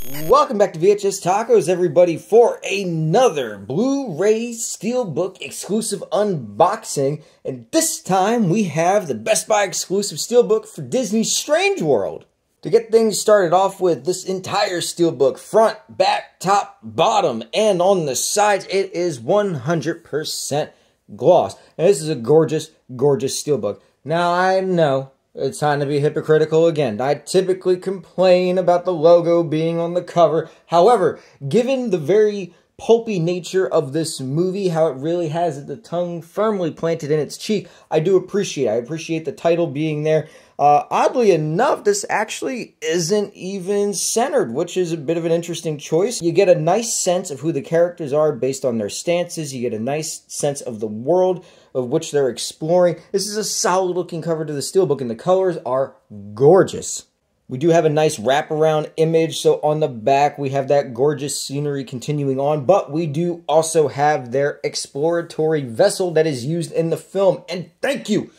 Welcome back to VHS Tacos, everybody, for another Blu-ray Steelbook exclusive unboxing. And this time we have the Best Buy exclusive Steelbook for Disney's Strange World. To get things started off with, this entire Steelbook, front, back, top, bottom, and on the sides, it is 100% gloss. And this is a gorgeous, gorgeous Steelbook. Now, I know it's time to be hypocritical again. I typically complain about the logo being on the cover. However, given the very pulpy nature of this movie, how it really has the tongue firmly planted in its cheek, I appreciate the title being there. Oddly enough, this actually isn't even centered, which is a bit of an interesting choice. You get a nice sense of who the characters are based on their stances. You get a nice sense of the world of which they're exploring. This is a solid looking cover to the Steelbook, and the colors are gorgeous. We do have a nice wraparound image, so on the back we have that gorgeous scenery continuing on, but we do also have their exploratory vessel that is used in the film. And thank you,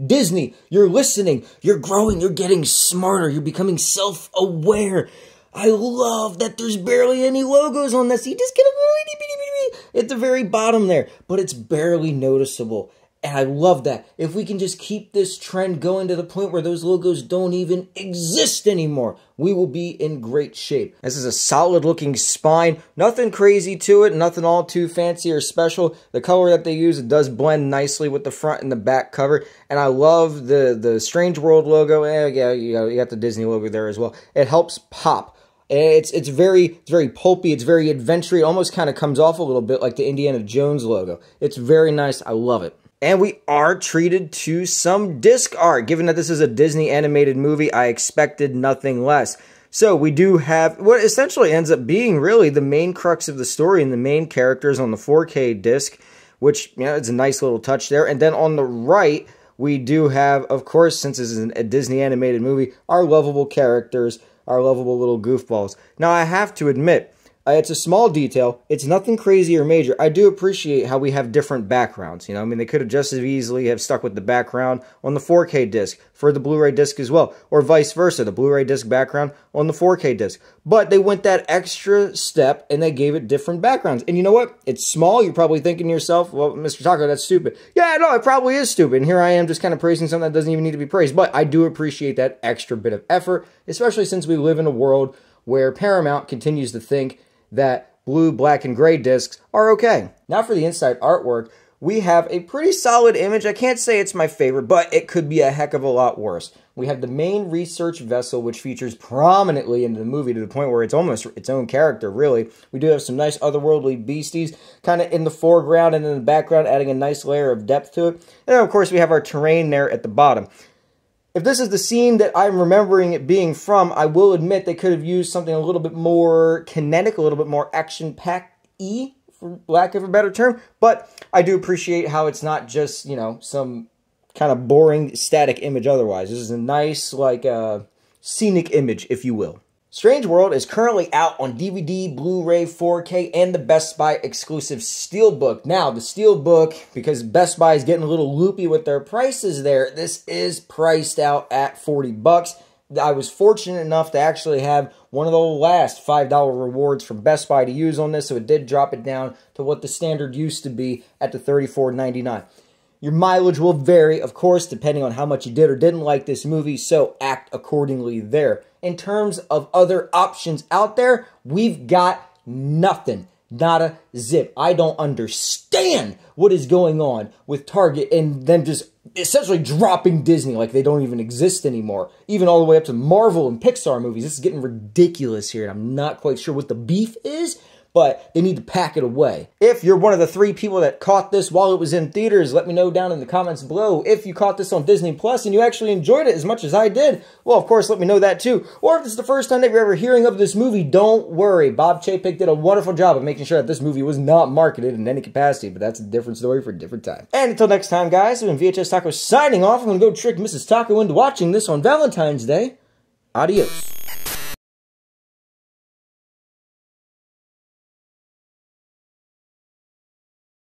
Disney. You're listening, you're growing, you're getting smarter, you're becoming self-aware. I love that there's barely any logos on this. You just get a little itty bitty at the very bottom there, but it's barely noticeable. And I love that. If we can just keep this trend going to the point where those logos don't even exist anymore, we will be in great shape. This is a solid looking spine. Nothing crazy to it. Nothing all too fancy or special. The color that they use, it does blend nicely with the front and the back cover. And I love the Strange World logo. Yeah, you got the Disney logo there as well. It helps pop. It's very pulpy. It's very adventure-y. It almost kind of comes off a little bit like the Indiana Jones logo. It's very nice. I love it. And we are treated to some disc art. Given that this is a Disney animated movie, I expected nothing less. So we do have what essentially ends up being really the main crux of the story and the main characters on the 4K disc, which, you know, it's a nice little touch there. And then on the right, we do have, of course, since this is a Disney animated movie, our lovable characters, our lovable little goofballs. Now, I have to admit, it's a small detail. It's nothing crazy or major. I do appreciate how we have different backgrounds. You know, I mean, they could have just as easily have stuck with the background on the 4K disc for the Blu-ray disc as well, or vice versa, the Blu-ray disc background on the 4K disc. But they went that extra step and they gave it different backgrounds. And you know what? It's small. You're probably thinking to yourself, well, Mr. Taco, that's stupid. Yeah, no, it probably is stupid. And here I am just kind of praising something that doesn't even need to be praised. But I do appreciate that extra bit of effort, especially since we live in a world where Paramount continues to think that blue, black, and gray discs are okay. Now for the inside artwork, we have a pretty solid image. I can't say it's my favorite, but it could be a heck of a lot worse. We have the main research vessel, which features prominently in the movie to the point where it's almost its own character, really. We do have some nice otherworldly beasties kind of in the foreground and in the background, adding a nice layer of depth to it. And then, of course, we have our terrain there at the bottom. If this is the scene that I'm remembering it being from, I will admit they could have used something a little bit more kinetic, a little bit more action-packed-y, for lack of a better term. But I do appreciate how it's not just, you know, some kind of boring, static image otherwise. This is a nice, like, scenic image, if you will. Strange World is currently out on DVD, Blu-ray, 4K, and the Best Buy exclusive Steelbook. Now, the Steelbook, because Best Buy is getting a little loopy with their prices there, this is priced out at $40. I was fortunate enough to actually have one of the last $5 rewards from Best Buy to use on this, so it did drop it down to what the standard used to be at the $34.99. Your mileage will vary, of course, depending on how much you did or didn't like this movie, so act accordingly there. In terms of other options out there, we've got nothing. Not a zip. I don't understand what is going on with Target and them just essentially dropping Disney like they don't even exist anymore. Even all the way up to Marvel and Pixar movies. This is getting ridiculous here, and I'm not quite sure what the beef is, but they need to pack it away. If you're one of the 3 people that caught this while it was in theaters, let me know down in the comments below. If you caught this on Disney Plus and you actually enjoyed it as much as I did, well, of course, let me know that too. Or if it's the first time that you're ever hearing of this movie, don't worry. Bob Chapek did a wonderful job of making sure that this movie was not marketed in any capacity, but that's a different story for a different time. And until next time, guys, I've been VHS Taco signing off. I'm going to go trick Mrs. Taco into watching this on Valentine's Day. Adios.